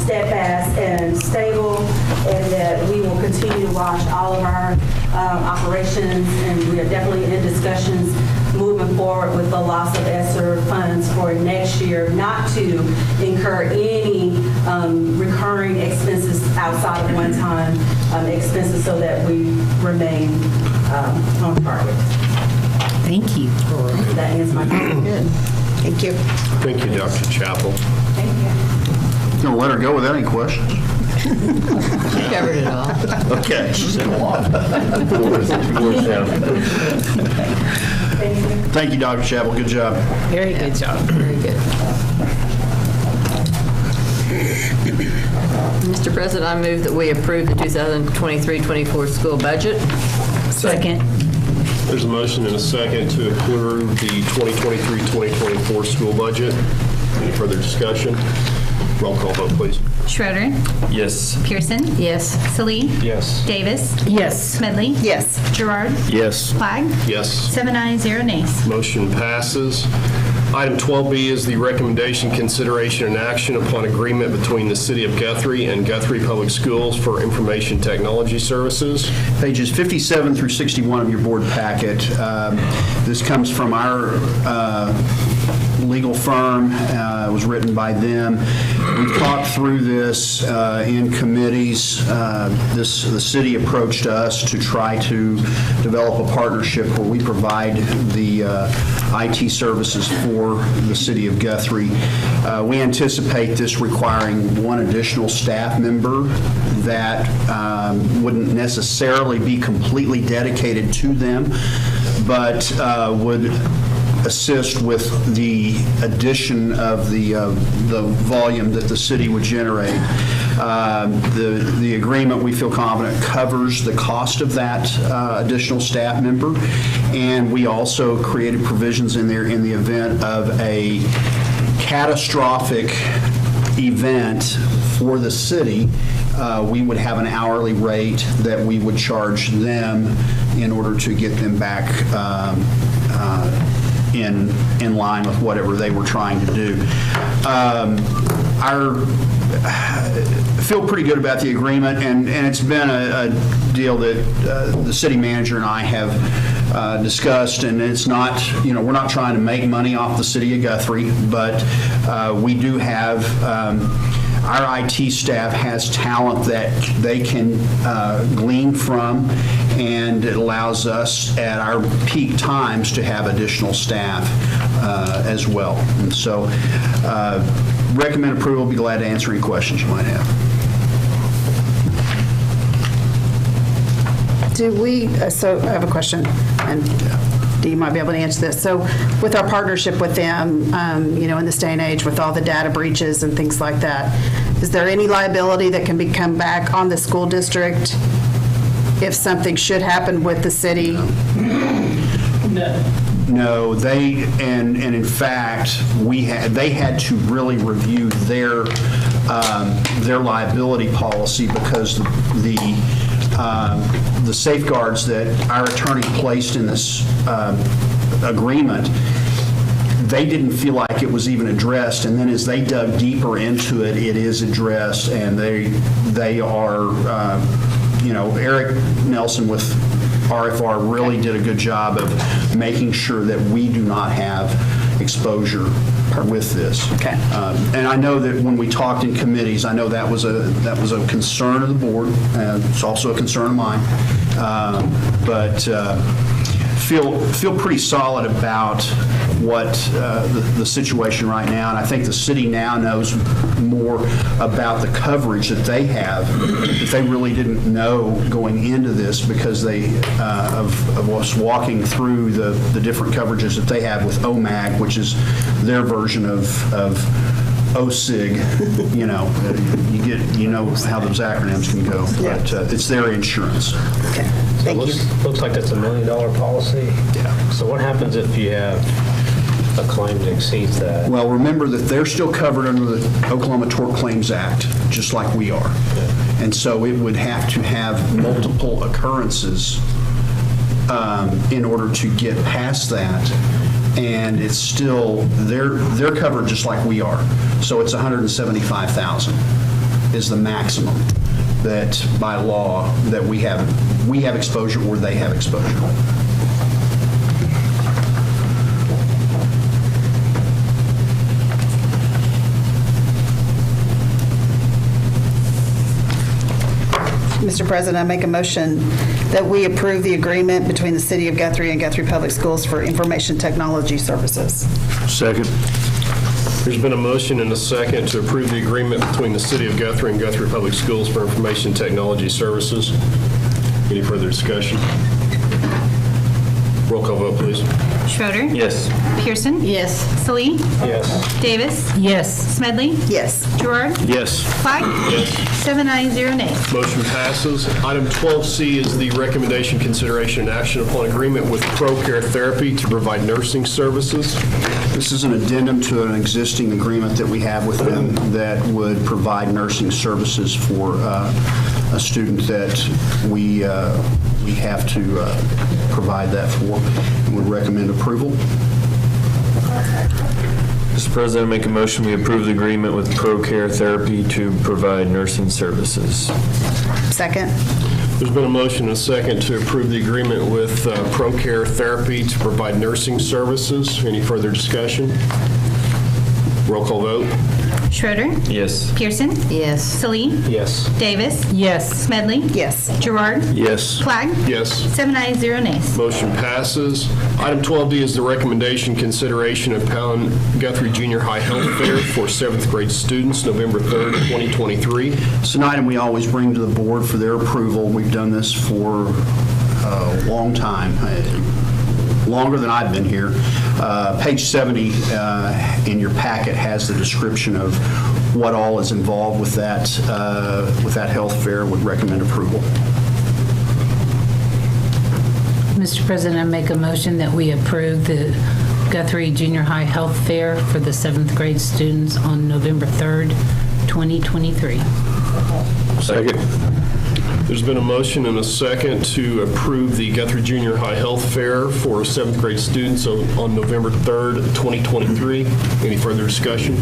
steadfast and stable, and that we will continue to watch all of our operations, and we are definitely in discussions moving forward with the loss of ESSER funds for next year, not to incur any recurring expenses outside of one-time expenses, so that we remain on target. Thank you. That ends my question. Good. Thank you. Thank you, Dr. Chappell. Thank you. Gonna let her go without any questions? You covered it all. Okay. She said a lot. Thank you, Dr. Chappell. Good job. Very good job. Very good. Mr. President, I move that we approve the 2023-24 school budget. Second. There's a motion and a second to approve the 2023-2024 school budget. Any further discussion? Roll call vote, please. Schroeder, Yes. Pearson, Yes. Salee, Yes. Davis, Yes. Smedley, Yes. Gerard, Yes. Flagg, Yes. 7 ayes, 0 nays. Motion passes. Item 12B is the recommendation, consideration, and action upon agreement between the City of Guthrie and Guthrie Public Schools for information technology services. Pages 57 through 61 of your board packet. This comes from our legal firm. It was written by them. We've talked through this in committees. The city approached us to try to develop a partnership where we provide the IT services for the City of Guthrie. We anticipate this requiring one additional staff member that wouldn't necessarily be completely dedicated to them, but would assist with the addition of the volume that the city would generate. The agreement, we feel confident, covers the cost of that additional staff member, and we also created provisions in there in the event of a catastrophic event for the city. We would have an hourly rate that we would charge them in order to get them back in line with whatever they were trying to do. Feel pretty good about the agreement, and it's been a deal that the city manager and I have discussed, and it's not, we're not trying to make money off the City of Guthrie, but we do have our IT staff has talent that they can glean from, and it allows us at our peak times to have additional staff as well. And so recommend approval. Be glad to answer any questions you might have. So I have a question, and Dee might be able to answer this. So with our partnership with them, in this day and age with all the data breaches and things like that, is there any liability that can come back on the school district if something should happen with the city? No, and in fact, they had to really review their liability policy, because the safeguards that our attorney placed in this agreement, they didn't feel like it was even addressed, and then as they dug deeper into it, it is addressed, and they are, Eric Nelson with RFR really did a good job of making sure that we do not have exposure with this. Okay. And I know that when we talked in committees, I know that was a concern of the board. It's also a concern of mine. But feel pretty solid about what the situation right now, and I think the city now knows more about the coverage that they have that they really didn't know going into this, because of us walking through the different coverages that they have with OMAG, which is their version of OSIG, you know how those acronyms can go, but it's their insurance. Okay, thank you. Looks like that's $1 million policy. Yeah. So what happens if you have a claim that exceeds that? Well, remember that they're still covered under the Oklahoma Tort Claims Act, just like we are. And so it would have to have multiple occurrences in order to get past that. And it's still, they're covered just like we are. So it's $175,000 is the maximum that by law that we have exposure or they have exposure. Mr. President, I make a motion that we approve the agreement between the City of Guthrie and Guthrie Public Schools for information technology services. Second. There's been a motion and a second to approve the agreement between the City of Guthrie and Guthrie Public Schools for information technology services. Any further discussion? Roll call vote, please. Schroeder. Yes. Pearson. Yes. Salee. Yes. Davis. Yes. Smedley. Yes. Gerard. Yes. Clegg. Yes. 7 ayes, 0 nays. Motion passes. Item 12C is the recommendation, consideration, and action upon agreement with ProCare Therapy to provide nursing services. This is an addendum to an existing agreement that we have with them that would provide nursing services for a student that we have to provide that for, and would recommend approval. Mr. President, I make a motion we approve the agreement with ProCare Therapy to provide nursing services. Second? There's been a motion and a second to approve the agreement with ProCare Therapy to provide nursing services. Any further discussion? Roll call vote. Schroeder. Yes. Pearson. Yes. Salee. Yes. Davis. Yes. Smedley. Yes. Gerard. Yes. Clegg. Yes. 7 ayes, 0 nays. Motion passes. Item 12D is the recommendation, consideration upon Guthrie Junior High Health Fair for 7th grade students, November 3rd, 2023. It's an item we always bring to the board for their approval. We've done this for a long time, longer than I've been here. Page 70 in your packet has the description of what all is involved with that health fair. Would recommend approval. Mr. President, I make a motion that we approve the Guthrie Junior High Health Fair for the 7th grade students on November 3rd, 2023. Second. There's been a motion and a second to approve the Guthrie Junior High Health Fair for 7th grade students on November 3rd, 2023. Any further discussion?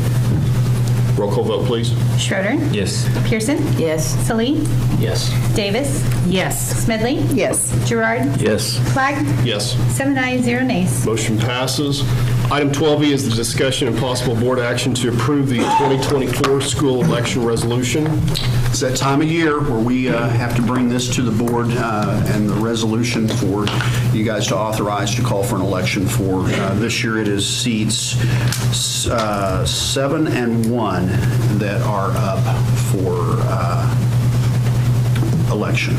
Roll call vote, please. Schroeder. Yes. Pearson. Yes. Salee. Yes. Davis. Yes. Smedley. Yes. Gerard. Yes. Clegg. Yes. 7 ayes, 0 nays. Motion passes. Item 12E is the discussion and possible board action to approve the 2024 school election resolution. It's that time of year where we have to bring this to the board and the resolution for you guys to authorize to call for an election for. This year it is seats 7 and 1 that are up for election.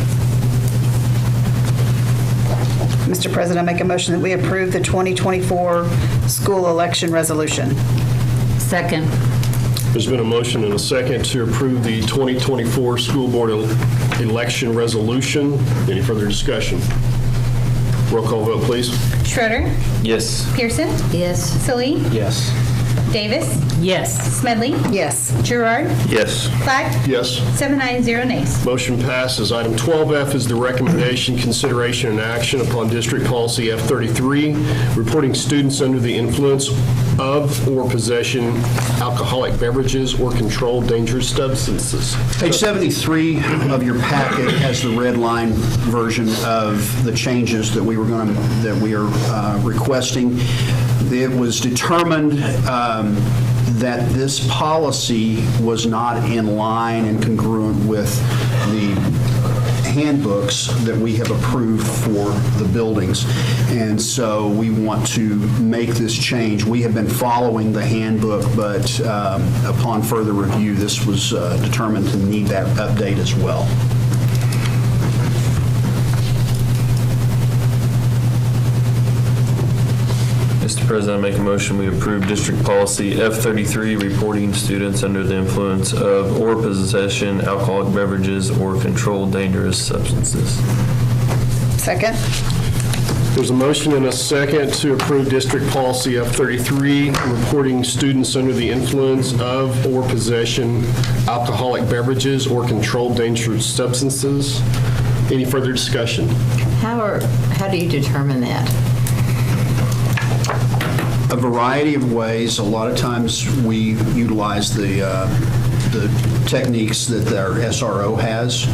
Mr. President, I make a motion that we approve the 2024 school election resolution. Second. There's been a motion and a second to approve the 2024 school board election resolution. Any further discussion? Roll call vote, please. Schroeder. Yes. Pearson. Yes. Salee. Yes. Davis. Yes. Smedley. Yes. Gerard. Yes. Clegg. Yes. 7 ayes, 0 nays. Motion passes. Item 12F is the recommendation, consideration, and action upon District Policy F33, reporting students under the influence of or possession alcoholic beverages or controlled dangerous substances. Page 73 of your packet has the red line version of the changes that we are requesting. It was determined that this policy was not in line and congruent with the handbooks that we have approved for the buildings. And so we want to make this change. We have been following the handbook, but upon further review, this was determined to need that update as well. Mr. President, I make a motion we approve District Policy F33, reporting students under the influence of or possession alcoholic beverages or controlled dangerous substances. Second? There's a motion and a second to approve District Policy F33, reporting students under the influence of or possession alcoholic beverages or controlled dangerous substances. Any further discussion? How do you determine that? A variety of ways. A lot of times we utilize the techniques that our SRO has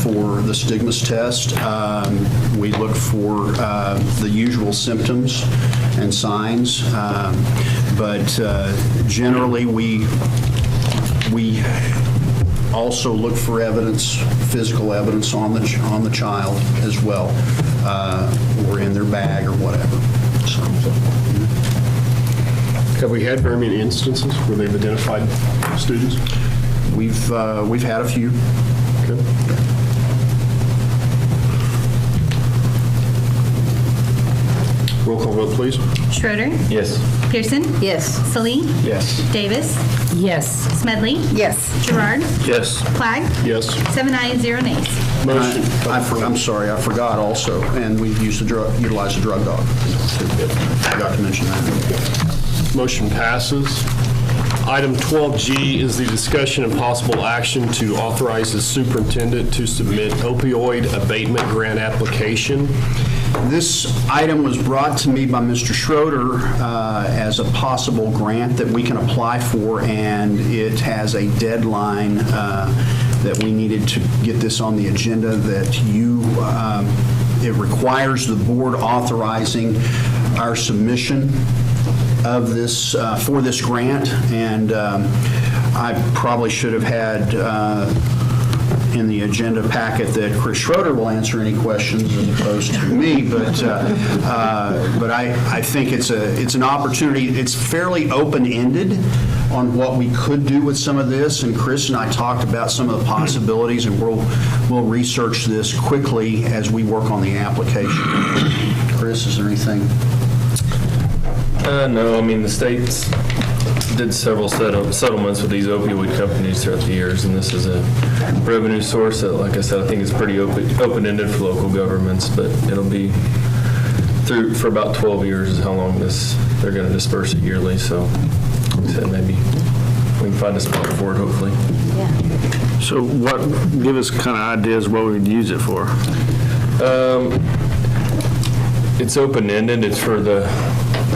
for the stigmas test. We look for the usual symptoms and signs, but generally we also look for evidence, physical evidence on the child as well, or in their bag or whatever. So, Have we had very many instances where they've identified students? we've had a few. Okay. Roll call vote, please. Schroeder, Yes. Pearson, Yes. Salee, Yes. Davis, Yes. Smedley, Yes. Gerard, Yes. Clag, Yes. 7 ayes, 0 nays. Motion. I'm sorry, I forgot also, and we utilize a drug dog. I forgot to mention that. Motion passes. Item 12G is the discussion and possible action to authorize the superintendent to submit opioid abatement grant application. This item was brought to me by Mr. Schroeder as a possible grant that we can apply for, and it has a deadline that we needed to get this on the agenda, that it requires the board authorizing our submission of this, for this grant, and I probably should have had in the agenda packet that Chris Schroeder will answer any questions as opposed to me, but I think it's an opportunity. It's fairly open-ended on what we could do with some of this, and Chris and I talked about some of the possibilities, and we'll research this quickly as we work on the application. Chris, is there anything? No, I mean, the states did several settlements with these opioid companies throughout the years, and this is a revenue source that, like I said, I think is pretty open-ended for local governments, but it'll be through for about 12 years is how long they're going to disperse it yearly, so like I said, maybe we can find a spot for it, hopefully. So give us kind of ideas what we'd use it for. It's open-ended. It's for the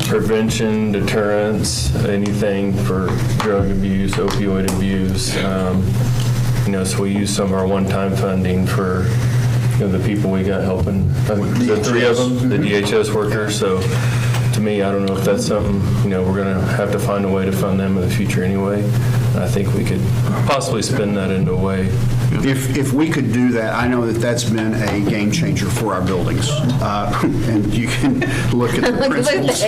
prevention, deterrence, anything for drug abuse, opioid abuse. So we use some of our one-time funding for the people we got helping. I think the three of them, the DHS workers. So to me, I don't know if that's something, we're going to have to find a way to fund them in the future anyway. I think we could possibly spin that into a way. If we could do that, I know that that's been a game changer for our buildings. And you can look at the principals.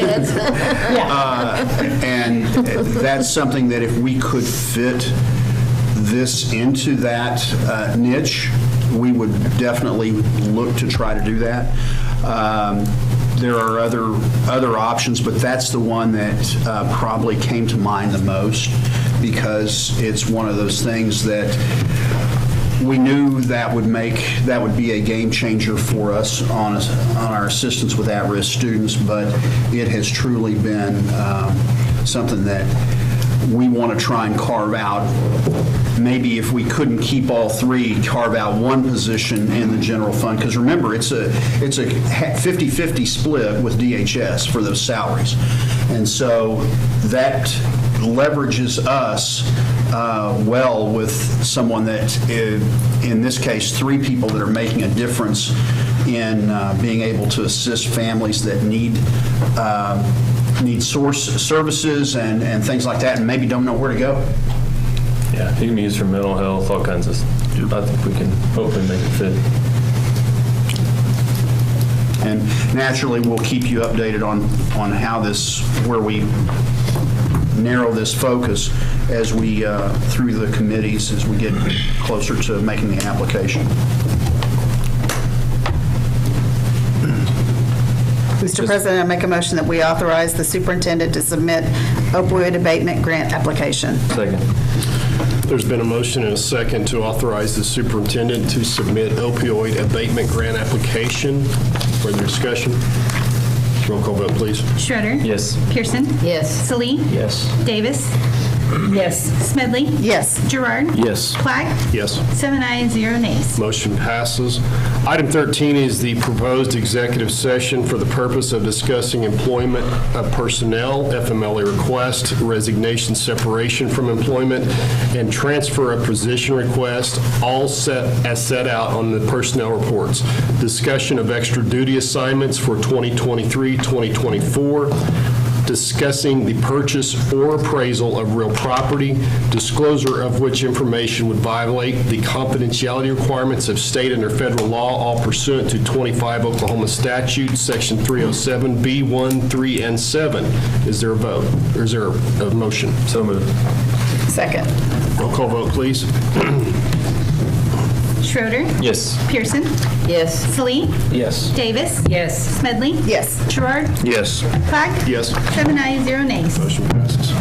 And that's something that if we could fit this into that niche, we would definitely look to try to do that. There are other options, but that's the one that probably came to mind the most, because it's one of those things that we knew that would be a game changer for us on our assistance with at-risk students, but it has truly been something that we want to try and carve out. Maybe if we couldn't keep all three, carve out one position in the general fund, because remember, it's a 50-50 split with DHS for those salaries. And so that leverages us well with someone that, in this case, three people that are making a difference in being able to assist families that need services and things like that, and maybe don't know where to go. Yeah, it can be used for mental health, all kinds of stuff. I think we can hopefully make it fit. And naturally, we'll keep you updated on how where we narrow this focus as we, through the committees, as we get closer to making the application. Mr. President, I make a motion that we authorize the superintendent to submit opioid abatement grant application. Second. There's been a motion and a second to authorize the superintendent to submit opioid abatement grant application. Further discussion? Roll call vote, please. Schroeder. Yes. Pearson. Yes. Salee. Yes. Davis. Yes. Smedley. Yes. Gerard. Yes. Plack. Yes. 7 ayes, 0 nays. Motion passes. Item 13 is the proposed executive session for the purpose of discussing employment of personnel, FMLA request, resignation, separation from employment, and transfer of position request, all as set out on the personnel reports. Discussion of extra duty assignments for 2023-2024. Discussing the purchase or appraisal of real property, disclosure of which information would violate the confidentiality requirements of state and or federal law, all pursuant to 25 Oklahoma statutes, section 307, B1, 3, and 7. Is there a vote? Or is there a motion? So moved. Second. Roll call vote, please. Schroeder. Yes. Pearson. Yes. Salee. Yes. Davis. Yes. Smedley. Yes. Gerard. Yes. Plack. Yes. 7 ayes, 0 nays. Motion passes.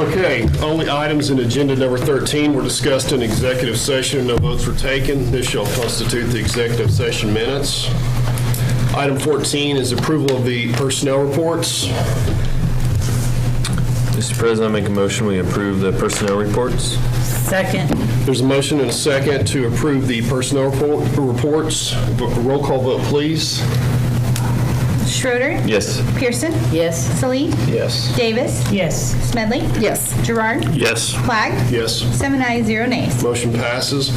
Okay, only items in agenda number 13 were discussed in executive session. No votes were taken. This shall constitute the executive session minutes. Item 14 is approval of the personnel reports. Mr. President, I make a motion, we approve the personnel reports. Second. There's a motion and a second to approve the personnel reports. Roll call vote, please. Schroeder, Yes. Pearson, Yes. Salee, Yes. Davis, Yes. Smedley, Yes. Gerard, Yes. Flagg, Yes. 7 ayes, 0 nays. Motion passes.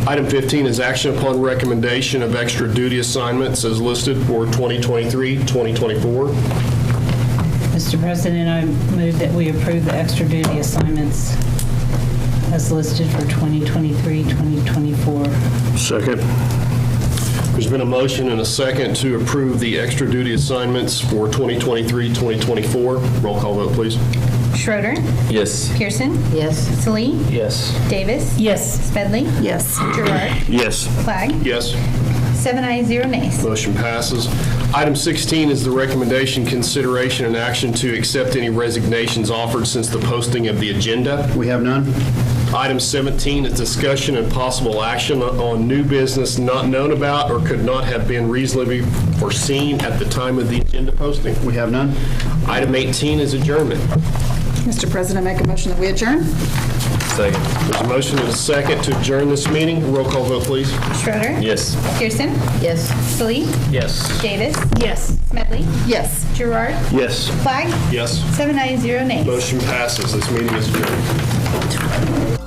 Item 15 is action upon recommendation of extra duty assignments as listed for 2023-2024. Mr. President, I move that we approve the extra duty assignments as listed for 2023-2024. Second. There's been a motion and a second to approve the extra duty assignments for 2023-2024. Roll call vote, please. Schroeder, Yes. Pearson, Yes. Salee, Yes. Davis, Yes. Smedley, Yes. Gerard, Yes. Flagg, Yes. 7 ayes, 0 nays. Motion passes. Item 16 is the recommendation, consideration, and action to accept any resignations offered since the posting of the agenda. We have none? Item 17 is discussion and possible action on new business not known about or could not have been reasonably foreseen at the time of the agenda posting. We have none? Item 18 is adjournment. Mr. President, make a motion that we adjourn? Second. There's a motion and a second to adjourn this meeting. Roll call vote, please. Schroeder, Yes. Pearson, Yes. Salee, Yes. Davis, Yes. Smedley, Yes. Gerard, Yes. Flagg, Yes. 7 ayes, 0 nays. Motion passes. This meeting is adjourned.